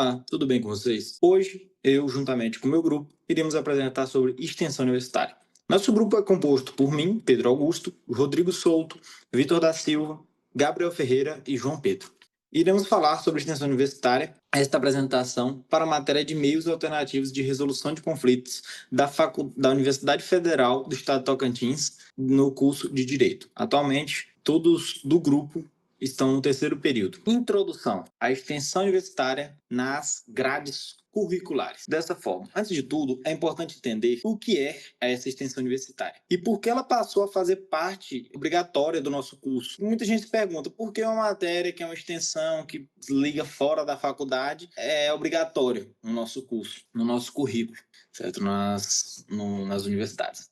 Olá, tudo bem com vocês? Hoje, eu, juntamente com o meu grupo, iremos apresentar sobre extensão universitária. Nosso grupo é composto por mim, Pedro Augusto, Rodrigo Souto, Vitor da Silva, Gabriel Ferreira e João Pedro. Iremos falar sobre extensão universitária, esta apresentação para a matéria de meios alternativos de resolução de conflitos da Universidade Federal do Estado de Tocantins, no curso de Direito. Atualmente, todos do grupo estão no terceiro período. Introdução à extensão universitária nas grades curriculares. Dessa forma, antes de tudo, é importante entender o que é essa extensão universitária e por que ela passou a fazer parte obrigatória do nosso curso. Muita gente se pergunta por que uma matéria que é uma extensão que liga fora da faculdade é obrigatória no nosso curso, no nosso currículo, certo? Nas universidades.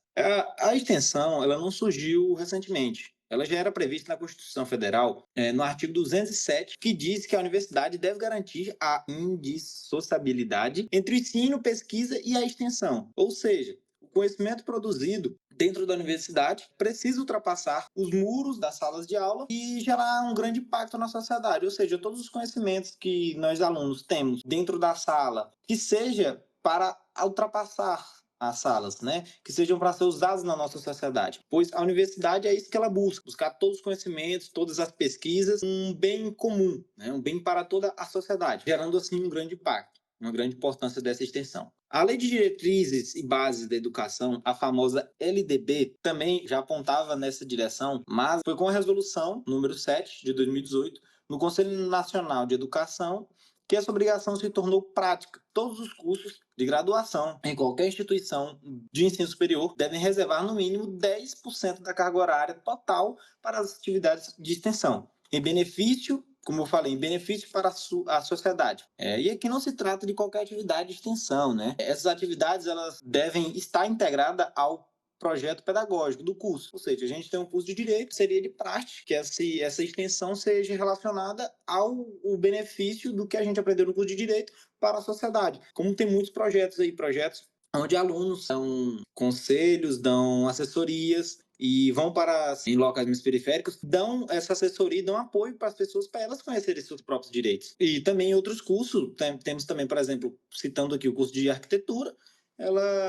A extensão ela não surgiu recentemente. Ela já era prevista na Constituição Federal, no artigo 207, que diz que a universidade deve garantir a indissociabilidade entre o ensino, pesquisa e a extensão. Ou seja, o conhecimento produzido dentro da universidade precisa ultrapassar os muros das salas de aula e gerar um grande impacto na sociedade. Ou seja, todos os conhecimentos que nós alunos temos dentro da sala, que seja para ultrapassar as salas, né? Que sejam para ser usados na nossa sociedade. Pois a universidade é isso que ela busca, buscar todos os conhecimentos, todas as pesquisas, um bem comum, né? Um bem para toda a sociedade, gerando assim um grande impacto, uma grande importância dessa extensão. A Lei de Diretrizes e Bases da Educação, a famosa LDB, também já apontava nessa direção, mas foi com a resolução número 7 de 2018, no Conselho Nacional de Educação, que essa obrigação se tornou prática. Todos os cursos de graduação em qualquer instituição de ensino superior devem reservar no mínimo 10% da carga horária total para as atividades de extensão, em benefício, como eu falei, em benefício para a sociedade. E aqui não se trata de qualquer atividade de extensão, né? Essas atividades elas devem estar integradas ao projeto pedagógico do curso. Ou seja, a gente tem um curso de Direito, seria de praxe, que essa extensão seja relacionada ao benefício do que a gente aprendeu no curso de Direito para a sociedade. Como tem muitos projetos aí, projetos onde alunos dão conselhos, dão assessorias e vão para em locais mais periféricos, dão essa assessoria, dão apoio para as pessoas para elas conhecerem seus próprios direitos. E também em outros cursos, temos também, por exemplo, citando aqui o curso de arquitetura,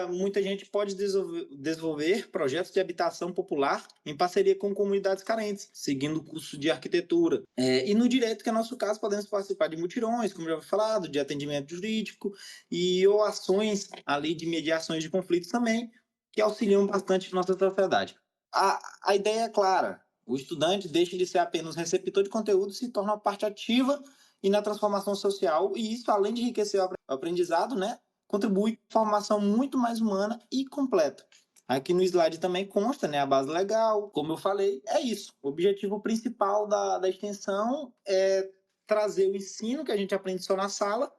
muita gente pode desenvolver projetos de habitação popular em parceria com comunidades carentes, seguindo o curso de arquitetura. E no direito, que é nosso caso, podemos participar de mutirões, como já foi falado, de atendimento jurídico ou ações ali de mediações de conflitos também, que auxiliam bastante a nossa sociedade. A ideia é clara: o estudante deixa de ser apenas receptor de conteúdo e se torna uma parte ativa e na transformação social, e isso, além de enriquecer o aprendizado, né, contribui com formação muito mais humana e completa. Aqui no slide também consta, né, a base legal, como eu falei, é isso. O objetivo principal da extensão é trazer o ensino que a gente aprende só na sala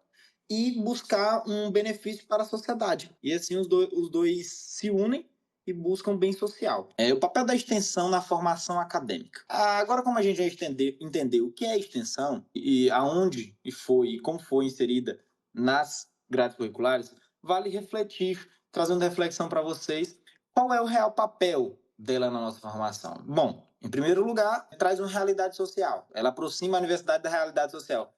e buscar um benefício para a sociedade. E assim os dois se unem e buscam bem social. O papel da extensão na formação acadêmica. Agora, como a gente já entendeu o que é extensão e aonde e como foi inserida nas grades curriculares, vale refletir, trazendo reflexão para vocês, qual é o real papel dela na nossa formação. Bom, em primeiro lugar, traz uma realidade social. Ela aproxima a universidade da realidade social,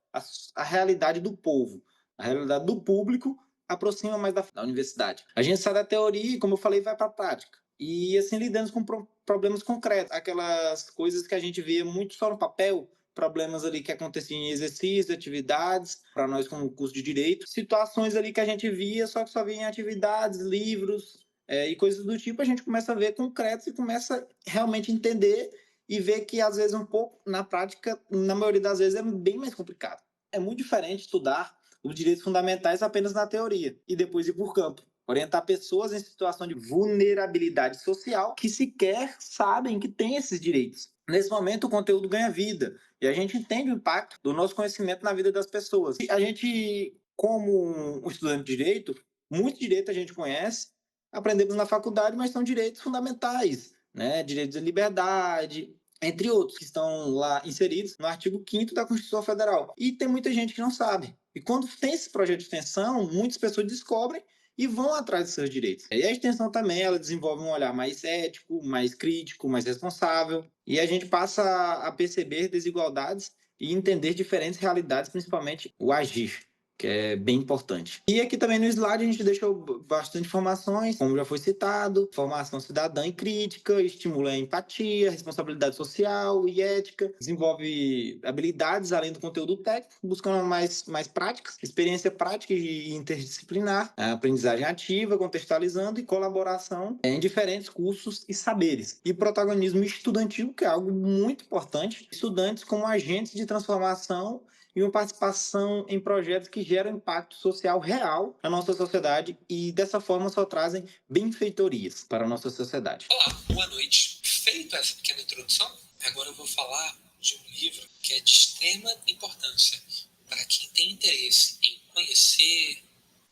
a realidade do povo, a realidade do público aproxima mais da universidade. A gente sai da teoria e, como eu falei, vai para a prática. E assim lidamos com problemas concretos, aquelas coisas que a gente via muito só no papel, problemas ali que aconteciam em exercícios, atividades, para nós como curso de Direito, situações ali que a gente via, só que só via em atividades, livros e coisas do tipo, a gente começa a ver concretos e começa realmente a entender e ver que às vezes um pouco, na prática, na maioria das vezes é bem mais complicado. É muito diferente estudar os direitos fundamentais apenas na teoria e depois ir por campo. Orientar pessoas em situação de vulnerabilidade social que sequer sabem que têm esses direitos. Nesse momento, o conteúdo ganha vida e a gente entende o impacto do nosso conhecimento na vida das pessoas. E a gente, como um estudante de direito, muito direito a gente conhece, aprendemos na faculdade, mas são direitos fundamentais, né? Direitos de liberdade, entre outros, que estão lá inseridos no artigo 5º da Constituição Federal. E tem muita gente que não sabe. E quando tem esse projeto de extensão, muitas pessoas descobrem e vão atrás dos seus direitos. E a extensão também, ela desenvolve um olhar mais ético, mais crítico, mais responsável. E a gente passa a perceber desigualdades e entender diferentes realidades, principalmente o agir. que é bem importante. E aqui também no slide a gente deixou bastante informações, como já foi citado, formação cidadã e crítica, estimula a empatia, responsabilidade social e ética, desenvolve habilidades além do conteúdo técnico, buscando mais práticas, experiência prática e interdisciplinar, a aprendizagem ativa, contextualizando e colaboração em diferentes cursos e saberes. E protagonismo estudantil, que é algo muito importante, estudantes como agentes de transformação e uma participação em projetos que geram impacto social real na nossa sociedade e, dessa forma, só trazem benfeitorias para a nossa sociedade. Olá, boa noite. Feita essa pequena introdução, agora eu vou falar de um livro que é de extrema importância para quem tem interesse em conhecer,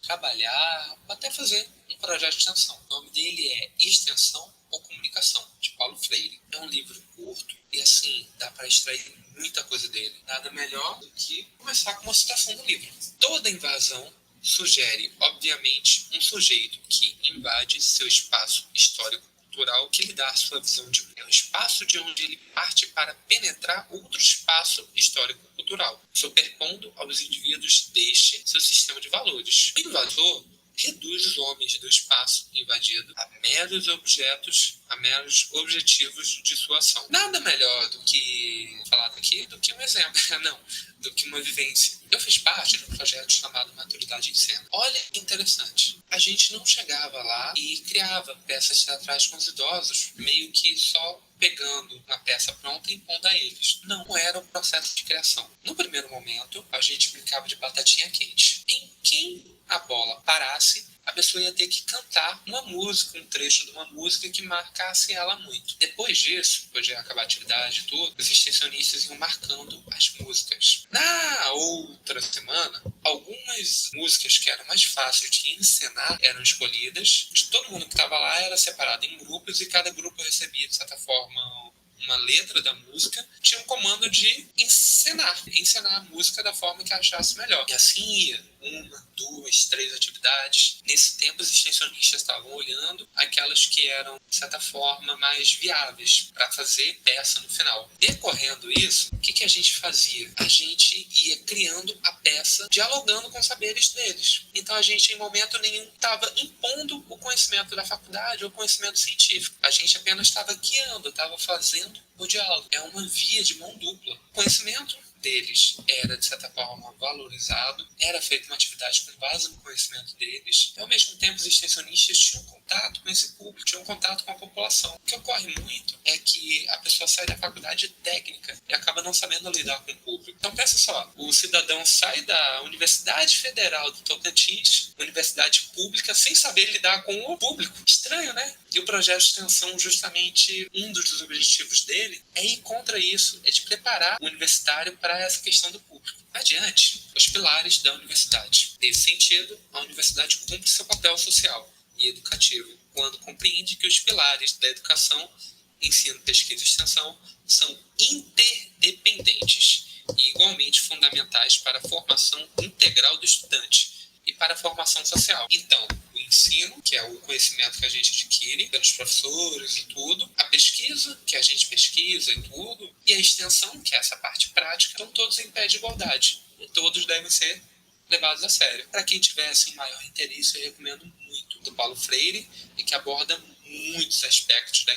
trabalhar ou até fazer um projeto de extensão. O nome dele é Extensão ou Comunicação, de Paulo Freire. É um livro curto e, assim, dá para extrair muita coisa dele. Nada melhor do que começar com uma citação do livro. Toda invasão sugere, obviamente, um sujeito que invade seu espaço histórico-cultural que lhe dá a sua visão de mundo. É o espaço de onde ele parte para penetrar outro espaço histórico-cultural, superpondo aos indivíduos deste seu sistema de valores. O invasor reduz os homens do espaço invadido a meros objetos, a meros objetivos de sua ação. Nada melhor do que falar daqui do que um exemplo, não, do que uma vivência. Eu fiz parte de um projeto chamado Maturidade em Cena. Olha que interessante. A gente não chegava lá e criava peças teatrais com os idosos, meio que só pegando uma peça pronta e impondo a eles. Não era o processo de criação. No primeiro momento, a gente brincava de batatinha quente. Em quem a bola parasse, a pessoa ia ter que cantar uma música, um trecho de uma música que marcasse ela muito. Depois disso, depois de acabar a atividade e tudo, os extensionistas iam marcando as músicas. Na outra semana, algumas músicas que eram mais fáceis de encenar eram escolhidas. De todo mundo que estava lá era separado em grupos e cada grupo recebia, de certa forma, uma letra da música, tinha um comando de encenar a música da forma que achasse melhor. E assim ia, 1, 2, 3 atividades. Nesse tempo, os extensionistas estavam olhando aquelas que eram, de certa forma, mais viáveis para fazer peça no final. Decorrendo isso, o que a gente fazia? A gente ia criando a peça, dialogando com os saberes deles. Então, a gente, em momento nenhum, estava impondo o conhecimento da faculdade ou o conhecimento científico. A gente apenas estava guiando, estava fazendo o diálogo. É uma via de mão dupla. O conhecimento deles era, de certa forma, valorizado, era feita uma atividade com base no conhecimento deles, e, ao mesmo tempo, os extensionistas tinham contato com esse público, tinham contato com a população. O que ocorre muito é que a pessoa sai da faculdade técnica e acaba não sabendo lidar com o público. Então, pensa só, o cidadão sai da Universidade Federal do Tocantins, universidade pública, sem saber lidar com o público. Estranho, né? E o projeto de extensão, justamente, um dos objetivos dele é ir contra isso, é de preparar o universitário para essa questão do público. Adiante, os pilares da universidade. Nesse sentido, a universidade cumpre seu papel social e educativo, quando compreende que os pilares da educação, ensino, pesquisa e extensão, são interdependentes e igualmente fundamentais para a formação integral do estudante e para a formação social. Então, o ensino, que é o conhecimento que a gente adquire pelos professores e tudo, a pesquisa, que a gente pesquisa e tudo, e a extensão, que é essa parte prática, estão todos em pé de igualdade. E todos devem ser levados a sério. Para quem tiver assim, maior interesse, eu recomendo muito do Paulo Freire e que aborda muitos aspectos da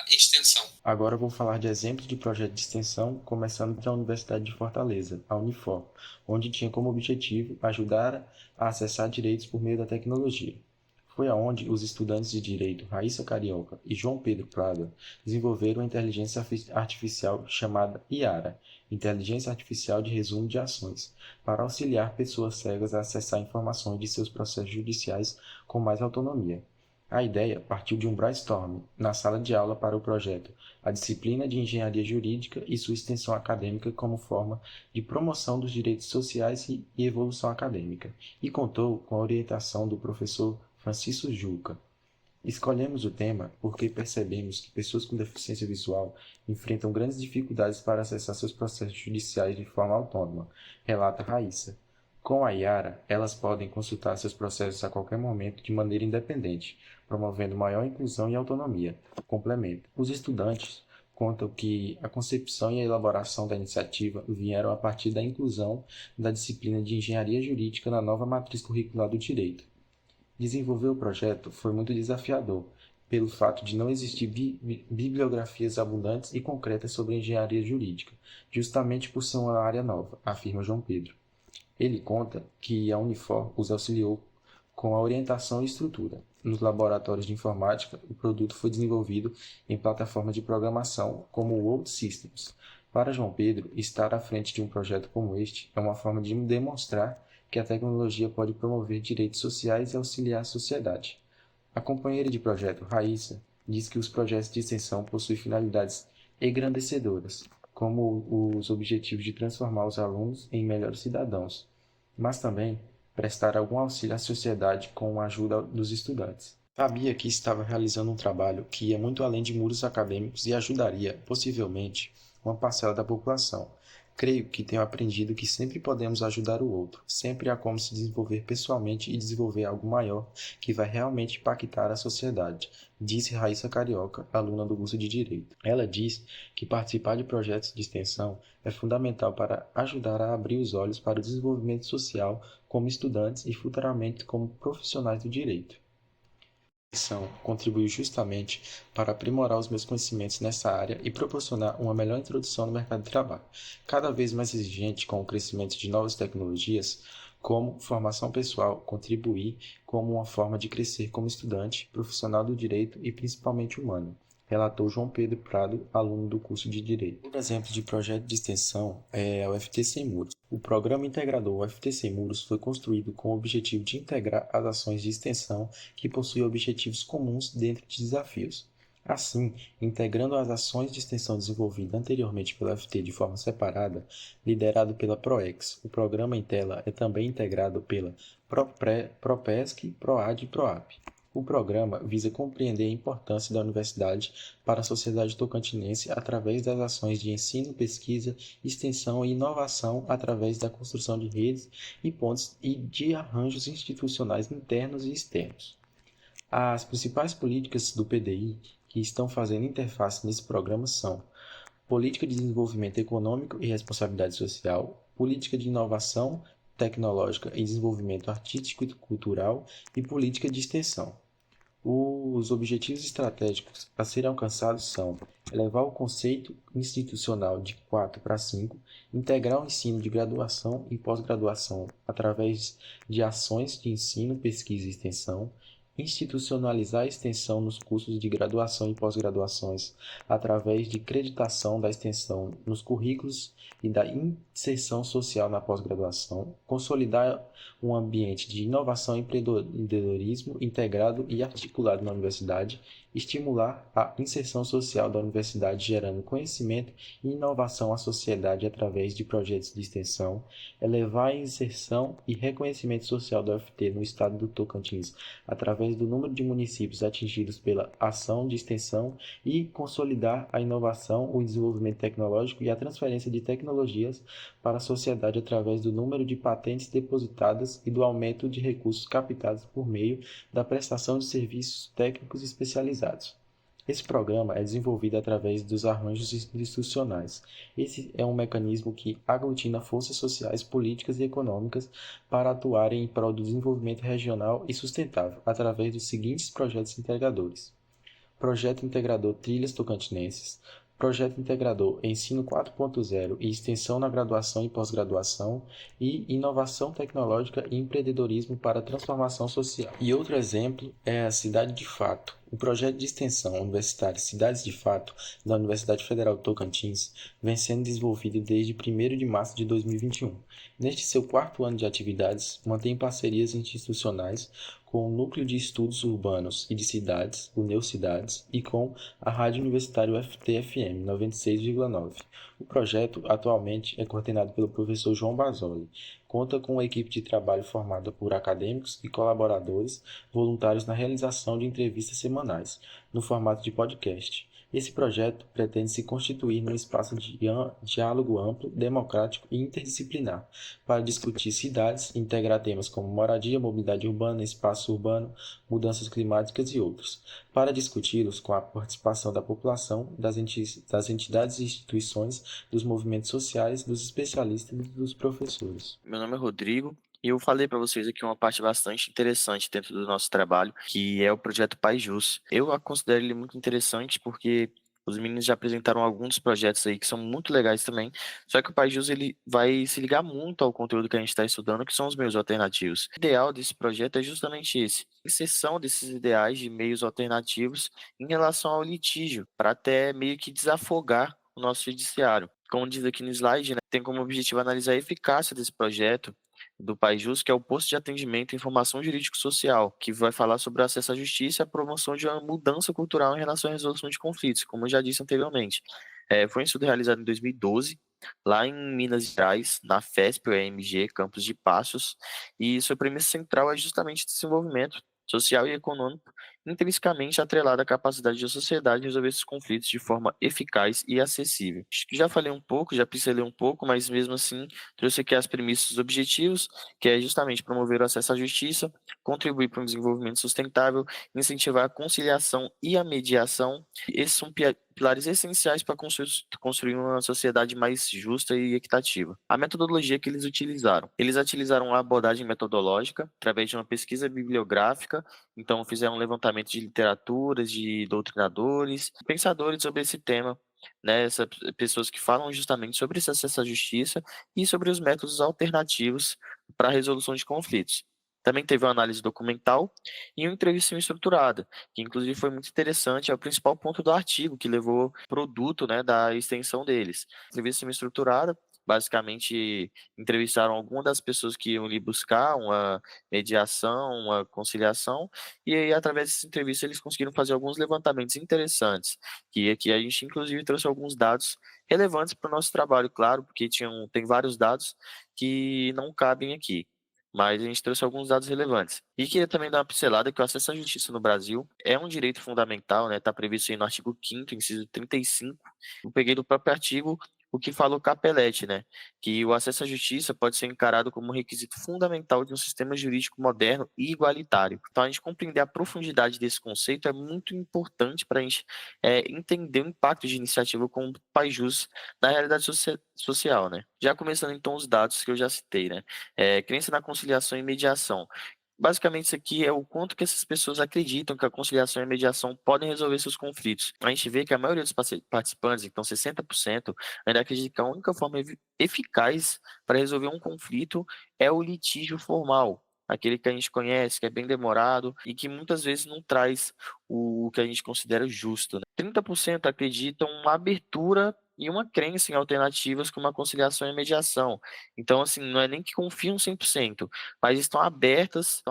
extensão. Agora eu vou falar de exemplos de projeto de extensão, começando pela Universidade de Fortaleza, a Unifor, onde tinha como objetivo ajudar a acessar direitos por meio da tecnologia. Foi aonde os estudantes de Direito Raíssa Carioca e João Pedro Prada desenvolveram a inteligência artificial chamada IARA, Inteligência Artificial de Resumo de Ações, para auxiliar pessoas cegas a acessar informações de seus processos judiciais com mais autonomia. A ideia partiu de um brainstorm na sala de aula para o projeto A Disciplina de Engenharia Jurídica e sua extensão acadêmica como forma de promoção dos direitos sociais e evolução acadêmica, e contou com a orientação do professor Francisco Juca. Escolhemos o tema porque percebemos que pessoas com deficiência visual enfrentam grandes dificuldades para acessar seus processos judiciais de forma autônoma, relata Raíssa. Com a IARA, elas podem consultar seus processos a qualquer momento de maneira independente, promovendo maior inclusão e autonomia. Complementa. Os estudantes contam que a concepção e a elaboração da iniciativa vieram a partir da inclusão da disciplina de Engenharia Jurídica na nova matriz curricular do Direito. Desenvolver o projeto foi muito desafiador, pelo fato de não existir bibliografias abundantes e concretas sobre engenharia jurídica, justamente por ser uma área nova, afirma João Pedro. Ele conta que a Unifor os auxiliou com a orientação e estrutura. Nos laboratórios de informática, o produto foi desenvolvido em plataformas de programação como o World Systems. Para João Pedro, estar à frente de um projeto como este é uma forma de demonstrar que a tecnologia pode promover direitos sociais e auxiliar a sociedade. A companheira de projeto, Raíssa, diz que os projetos de extensão possuem finalidades engrandecedoras, como os objetivos de transformar os alunos em melhores cidadãos, mas também prestar algum auxílio à sociedade com a ajuda dos estudantes. Sabia que estava realizando um trabalho que ia muito além de muros acadêmicos e ajudaria, possivelmente, uma parcela da população. Creio que tenho aprendido que sempre podemos ajudar o outro, sempre há como se desenvolver pessoalmente e desenvolver algo maior que vai realmente impactar a sociedade, disse Raíssa Carioca, aluna do curso de Direito. Ela diz que participar de projetos de extensão é fundamental para ajudar a abrir os olhos para o desenvolvimento social como estudantes e futuramente como profissionais do direito. A extensão contribuiu justamente para aprimorar os meus conhecimentos nessa área e proporcionar uma melhor introdução no mercado de trabalho, cada vez mais exigente com o crescimento de novas tecnologias, como formação pessoal, contribuir como uma forma de crescer como estudante, profissional do direito e principalmente humano, relatou João Pedro Prado, aluno do curso de Direito. Outro exemplo de projeto de extensão é a UFT Sem Muros. O programa integrador UFT Sem Muros foi construído com o objetivo de integrar as ações de extensão que possuem objetivos comuns dentro de desafios. Assim, integrando as ações de extensão desenvolvidas anteriormente pela UFT de forma separada, liderado pela PROEX, o programa em tela é também integrado pela PROPESC, PROAD e PROAP. O programa visa compreender a importância da universidade para a sociedade tocantinense através das ações de ensino, pesquisa, extensão e inovação através da construção de redes e pontes e de arranjos institucionais internos e externos. As principais políticas do PDI que estão fazendo interface nesse programa são Política de Desenvolvimento Econômico e Responsabilidade Social, Política de Inovação Tecnológica e Desenvolvimento Artístico e Cultural e Política de Extensão. Os objetivos estratégicos a serem alcançados são elevar o conceito institucional de 4 para 5, integrar o ensino de graduação e pós-graduação através de ações de ensino, pesquisa e extensão, institucionalizar a extensão nos cursos de graduação e pós-graduações através de creditação da extensão nos currículos e da inserção social na pós-graduação, consolidar um ambiente de inovação e empreendedorismo integrado e articulado na universidade, estimular a inserção social da universidade gerando conhecimento e inovação à sociedade através de projetos de extensão, elevar a inserção e reconhecimento social da UFT no estado do Tocantins através do número de municípios atingidos pela ação de extensão e consolidar a inovação, o desenvolvimento tecnológico e a transferência de tecnologias para a sociedade através do número de patentes depositadas e do aumento de recursos captados por meio da prestação de serviços técnicos especializados. Esse programa é desenvolvido através dos arranjos institucionais. Esse é um mecanismo que aglutina forças sociais, políticas e econômicas para atuarem em prol do desenvolvimento regional e sustentável, através dos seguintes projetos integradores. Projeto Integrador Trilhas Tocantinenses, Projeto Integrador Ensino 4.0 e Extensão na Graduação e Pós-Graduação e Inovação Tecnológica e Empreendedorismo para a Transformação Social. E outro exemplo é a Cidade de Fato. O projeto de extensão universitária Cidades de Fato da Universidade Federal do Tocantins vem sendo desenvolvido desde 1º de março de 2021. Neste seu 4º ano de atividades, mantém parcerias institucionais com o Núcleo de Estudos Urbanos e de Cidades, o Neocidades, e com a Rádio Universitária UFT-FM 96,9. O projeto atualmente é coordenado pelo professor João Basoli. Conta com uma equipe de trabalho formada por acadêmicos e colaboradores voluntários na realização de entrevistas semanais, no formato de podcast, Esse projeto pretende se constituir num espaço de diálogo amplo, democrático e interdisciplinar, para discutir cidades e integrar temas como moradia, mobilidade urbana, espaço urbano, mudanças climáticas e outros, para discuti-los com a participação da população, das entidades e instituições, dos movimentos sociais, dos especialistas e dos professores. Meu nome é Rodrigo e eu falei para vocês aqui uma parte bastante interessante dentro do nosso trabalho, que é o projeto Pais Jus. Eu a considero ele muito interessante porque os meninos já apresentaram alguns projetos aí que são muito legais também, só que o Pais Jus ele vai se ligar muito ao conteúdo que a gente está estudando, que são os meios alternativos. O ideal desse projeto é justamente esse, inserção desses ideais de meios alternativos em relação ao litígio, para até meio que desafogar o nosso judiciário. Como diz aqui no slide, né, tem como objetivo analisar a eficácia desse projeto do Pajus, que é o posto de atendimento e informação jurídico-social, que vai falar sobre o acesso à justiça e a promoção de uma mudança cultural em relação à resolução de conflitos, como eu já disse anteriormente. Foi um estudo realizado em 2012, lá em Minas Gerais, na FESP, UEMG, campus de Passos, e sua premissa central é justamente o desenvolvimento social e econômico, intrinsecamente atrelado à capacidade da sociedade de resolver esses conflitos de forma eficaz e acessível. Acho que já falei um pouco, já pincelei um pouco, mas mesmo assim trouxe aqui as premissas dos objetivos, que é justamente promover o acesso à justiça, contribuir para um desenvolvimento sustentável, incentivar a conciliação e a mediação. Esses são pilares essenciais para construir uma sociedade mais justa e equitativa. A metodologia que eles utilizaram a abordagem metodológica através de uma pesquisa bibliográfica, então fizeram um levantamento de literaturas, de doutrinadores, pensadores sobre esse tema, né, pessoas que falam justamente sobre esse acesso à justiça e sobre os métodos alternativos para a resolução de conflitos. Também teve uma análise documental e uma entrevista estruturada, que inclusive foi muito interessante, é o principal ponto do artigo que levou produto, né, da extensão deles. Entrevista estruturada, basicamente entrevistaram algumas das pessoas que iam ali buscar uma mediação, uma conciliação, e aí através dessa entrevista eles conseguiram fazer alguns levantamentos interessantes, que aqui a gente inclusive trouxe alguns dados relevantes para o nosso trabalho, claro, porque tem vários dados que não cabem aqui, mas a gente trouxe alguns dados relevantes. E queria também dar uma pincelada que o acesso à justiça no Brasil é um direito fundamental, né? Está previsto aí no artigo 5º, inciso 35. Eu peguei do próprio artigo o que fala o Capelletti, né? Que o acesso à justiça pode ser encarado como um requisito fundamental de um sistema jurídico moderno e igualitário. Então, a gente compreender a profundidade desse conceito é muito importante para a gente entender o impacto de iniciativa como o Pajus na realidade social, né? Já começando então os dados que eu já citei, né? Crença na conciliação e mediação. Basicamente, isso aqui é o quanto que essas pessoas acreditam que a conciliação e a mediação podem resolver seus conflitos. A gente vê que a maioria dos participantes, então 60%, ainda acredita que a única forma eficaz para resolver um conflito é o litígio formal, aquele que a gente conhece, que é bem demorado e que muitas vezes não traz o que a gente considera justo, né? 30% acreditam uma abertura e uma crença em alternativas como a conciliação e a mediação. Então, assim, não é nem que confiam 100%, mas estão abertas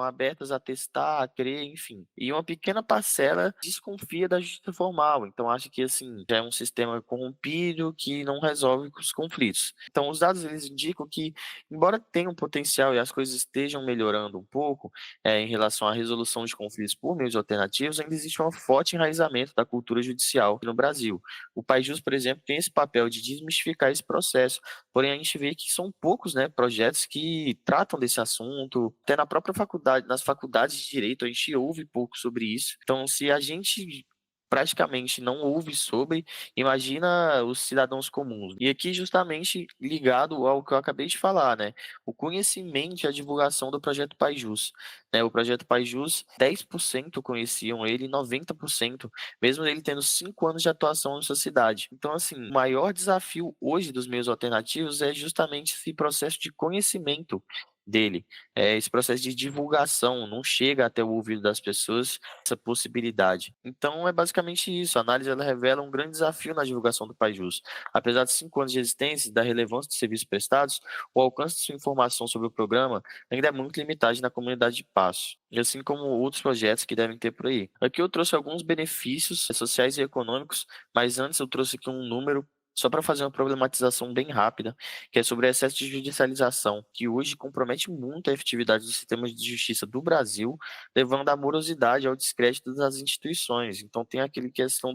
a testar, a crer, enfim. E uma pequena parcela desconfia da justiça formal, então acha que assim já é um sistema corrompido que não resolve os conflitos. Então os dados eles indicam que, embora tenha um potencial e as coisas estejam melhorando um pouco em relação à resolução de conflitos por meios alternativos, ainda existe um forte enraizamento da cultura judicial no Brasil. O Pajus, por exemplo, tem esse papel de desmistificar esse processo, porém a gente vê que são poucos, né, projetos que tratam desse assunto, até na própria faculdade, nas faculdades de direito, a gente ouve pouco sobre isso. Então, se a gente praticamente não ouve sobre, imagina os cidadãos comuns. E aqui justamente ligado ao que eu acabei de falar, né? O conhecimento e a divulgação do projeto Pajus, né? O projeto Pajus, 10% conheciam ele, 90%, mesmo ele tendo 5 anos de atuação na sua cidade. Então, assim, o maior desafio hoje dos meios alternativos é justamente esse processo de conhecimento dele, esse processo de divulgação, não chega até o ouvido das pessoas essa possibilidade. Então é basicamente isso, a análise ela revela um grande desafio na divulgação do Pajus. Apesar de 5 anos de existência e da relevância dos serviços prestados, o alcance de sua informação sobre o programa ainda é muito limitado na comunidade de Passo, e assim como outros projetos que devem ter por aí. Aqui eu trouxe alguns benefícios sociais e econômicos, mas antes eu trouxe aqui um número só para fazer uma problematização bem rápida, que é sobre o excesso de judicialização, que hoje compromete muito a efetividade do sistema de justiça do Brasil, levando à morosidade, ao descrédito das instituições. Então tem aquele questão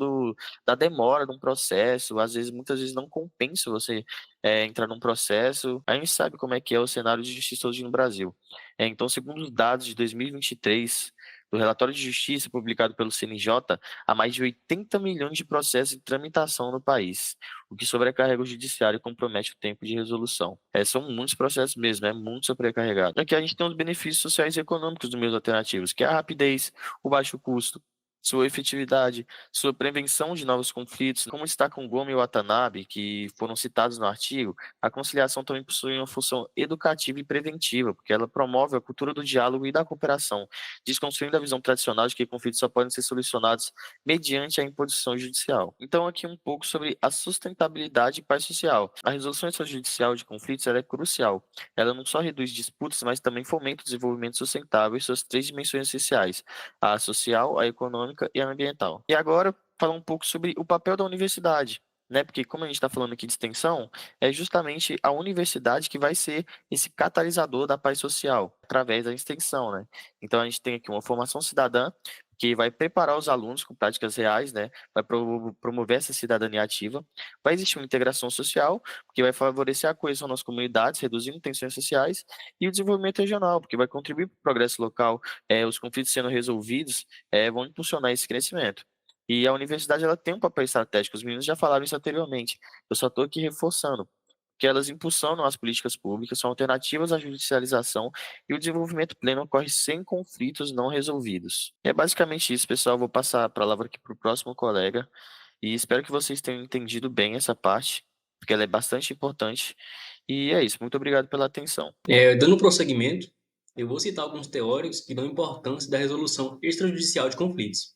da demora de um processo, às vezes, muitas vezes não compensa você entrar num processo. A gente sabe como é que é o cenário de justiça hoje no Brasil. Então, segundo os dados de 2023, do relatório de justiça publicado pelo CNJ, há mais de 80 milhões de processos em tramitação no país, o que sobrecarrega o judiciário e compromete o tempo de resolução. São muitos processos mesmo, é muito sobrecarregado. Aqui a gente tem os benefícios sociais e econômicos dos meios alternativos, que é a rapidez, o baixo custo, sua efetividade, sua prevenção de novos conflitos, como está com Gomes e Watanabe, que foram citados no artigo, a conciliação também possui uma função educativa e preventiva, porque ela promove a cultura do diálogo e da cooperação, desconstruindo a visão tradicional de que conflitos só podem ser solucionados mediante a imposição judicial. Então, aqui um pouco sobre a sustentabilidade e paz social. A resolução extrajudicial de conflitos ela é crucial. Ela não só reduz disputas, mas também fomenta o desenvolvimento sustentável em suas três dimensões essenciais: a social, a econômica e a ambiental. E agora, falar um pouco sobre o papel da universidade, né? Porque como a gente está falando aqui de extensão, é justamente a universidade que vai ser esse catalisador da paz social, através da extensão, né? Então a gente tem aqui uma formação cidadã, que vai preparar os alunos com práticas reais, né? Vai promover essa cidadania ativa. Vai existir uma integração social, que vai favorecer a coesão nas comunidades, reduzindo tensões sociais, e o desenvolvimento regional, porque vai contribuir para o progresso local, os conflitos sendo resolvidos, vão impulsionar esse crescimento. E a universidade ela tem um papel estratégico, os meninos já falaram isso anteriormente, eu só estou aqui reforçando, que elas impulsionam as políticas públicas, são alternativas à judicialização e o desenvolvimento pleno ocorre sem conflitos não resolvidos. É basicamente isso, pessoal. Vou passar a palavra aqui para o próximo colega e espero que vocês tenham entendido bem essa parte, porque ela é bastante importante. E é isso. Muito obrigado pela atenção. Dando prosseguimento, eu vou citar alguns teóricos que dão importância da resolução extrajudicial de conflitos.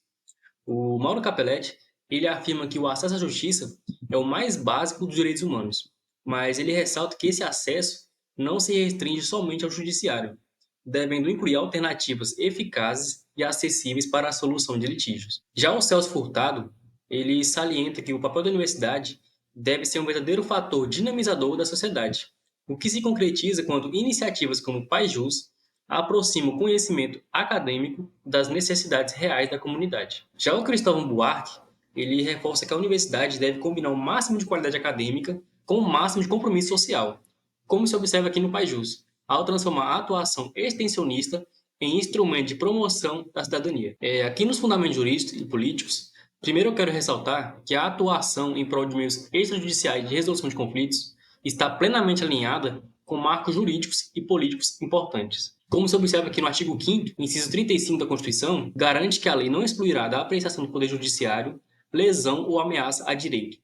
O Mauro Capelletti, ele afirma que o acesso à justiça é o mais básico dos direitos humanos, mas ele ressalta que esse acesso não se restringe somente ao judiciário, devendo incluir alternativas eficazes e acessíveis para a solução de litígios. Já o Celso Furtado, ele salienta que o papel da universidade deve ser um verdadeiro fator dinamizador da sociedade, o que se concretiza quando iniciativas como Pais-Jus aproximam o conhecimento acadêmico das necessidades reais da comunidade. Já o Cristóvão Buarque, ele reforça que a universidade deve combinar o máximo de qualidade acadêmica com o máximo de compromisso social, como se observa aqui no Pais-Jus, ao transformar a atuação extensionista em instrumento de promoção da cidadania. Aqui nos fundamentos jurídicos e políticos, primeiro eu quero ressaltar que a atuação em prol de meios extrajudiciais de resolução de conflitos está plenamente alinhada com marcos jurídicos e políticos importantes. Como se observa aqui no artigo 5º, inciso 35 da Constituição, garante que a lei não excluirá da apreciação do Poder Judiciário lesão ou ameaça a direito,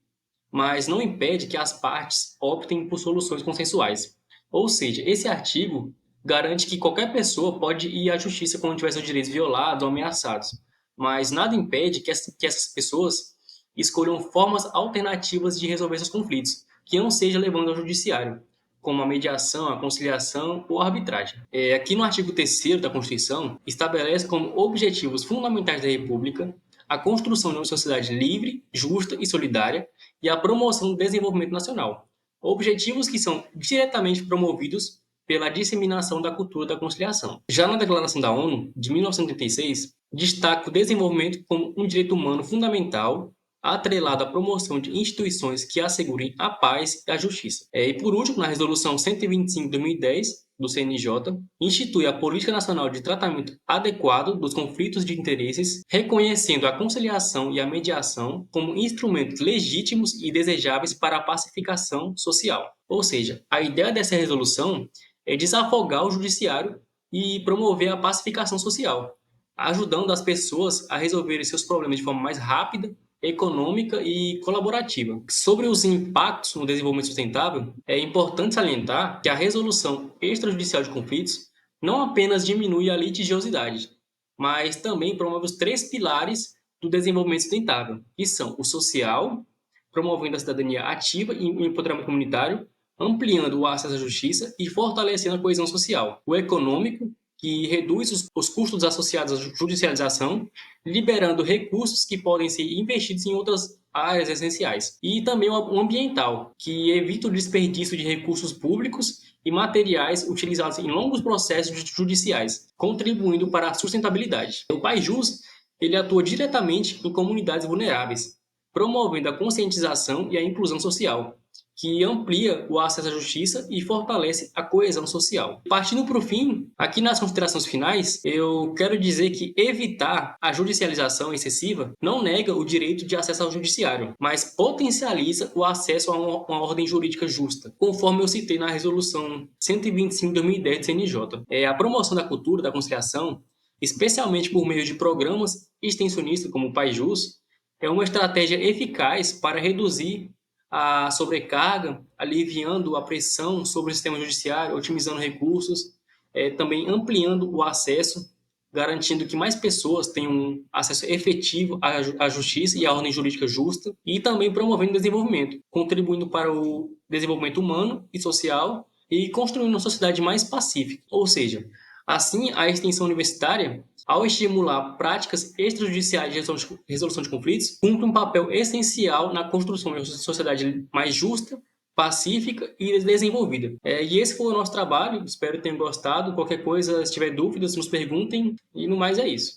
mas não impede que as partes optem por soluções consensuais. Ou seja, esse artigo garante que qualquer pessoa pode ir à justiça quando tiver seus direitos violados ou ameaçados, mas nada impede que essas pessoas escolham formas alternativas de resolver seus conflitos, que não seja levando ao judiciário, como a mediação, a conciliação ou a arbitragem. Aqui no artigo 3º da Constituição, estabelece como objetivos fundamentais da República a construção de uma sociedade livre, justa e solidária e a promoção do desenvolvimento nacional. Objetivos que são diretamente promovidos pela disseminação da cultura da conciliação. Já na Declaração da ONU, de 1986, destaca o desenvolvimento como um direito humano fundamental atrelado à promoção de instituições que assegurem a paz e a justiça. E por último, na Resolução 125 de 2010, do CNJ, institui a Política Nacional de Tratamento Adequado dos Conflitos de Interesses, reconhecendo a conciliação e a mediação como instrumentos legítimos e desejáveis para a pacificação social. Ou seja, a ideia dessa resolução é desafogar o judiciário e promover a pacificação social, ajudando as pessoas a resolverem seus problemas de forma mais rápida, econômica e colaborativa. Sobre os impactos no desenvolvimento sustentável, é importante salientar que a resolução extrajudicial de conflitos não apenas diminui a litigiosidade, mas também promove os 3 pilares do desenvolvimento sustentável, que são o social, promovendo a cidadania ativa e o empoderamento comunitário, ampliando o acesso à justiça e fortalecendo a coesão social, o econômico, que reduz os custos associados à judicialização, liberando recursos que podem ser investidos em outras áreas essenciais. E também o ambiental, que evita o desperdício de recursos públicos e materiais utilizados em longos processos judiciais, contribuindo para a sustentabilidade. O Paijus, ele atua diretamente em comunidades vulneráveis, promovendo a conscientização e a inclusão social, que amplia o acesso à justiça e fortalece a coesão social. Partindo para o fim, aqui nas considerações finais, eu quero dizer que evitar a judicialização excessiva não nega o direito de acesso ao judiciário, mas potencializa o acesso a uma ordem jurídica justa, conforme eu citei na resolução 125 de 2010 do CNJ. A promoção da cultura da conciliação, especialmente por meio de programas extensionistas como o Paijus, é uma estratégia eficaz para reduzir a sobrecarga, aliviando a pressão sobre o sistema judiciário, otimizando recursos, também ampliando o acesso, garantindo que mais pessoas tenham acesso efetivo à justiça e à ordem jurídica justa, e também promovendo o desenvolvimento, contribuindo para o desenvolvimento humano e social e construindo uma sociedade mais pacífica. Ou seja, assim, a extensão universitária, ao estimular práticas extrajudiciais de resolução de conflitos, cumpre um papel essencial na construção de uma sociedade mais justa, pacífica e desenvolvida. E esse foi o nosso trabalho, espero que tenham gostado. Qualquer coisa, se tiver dúvidas, nos perguntem, e no mais é isso.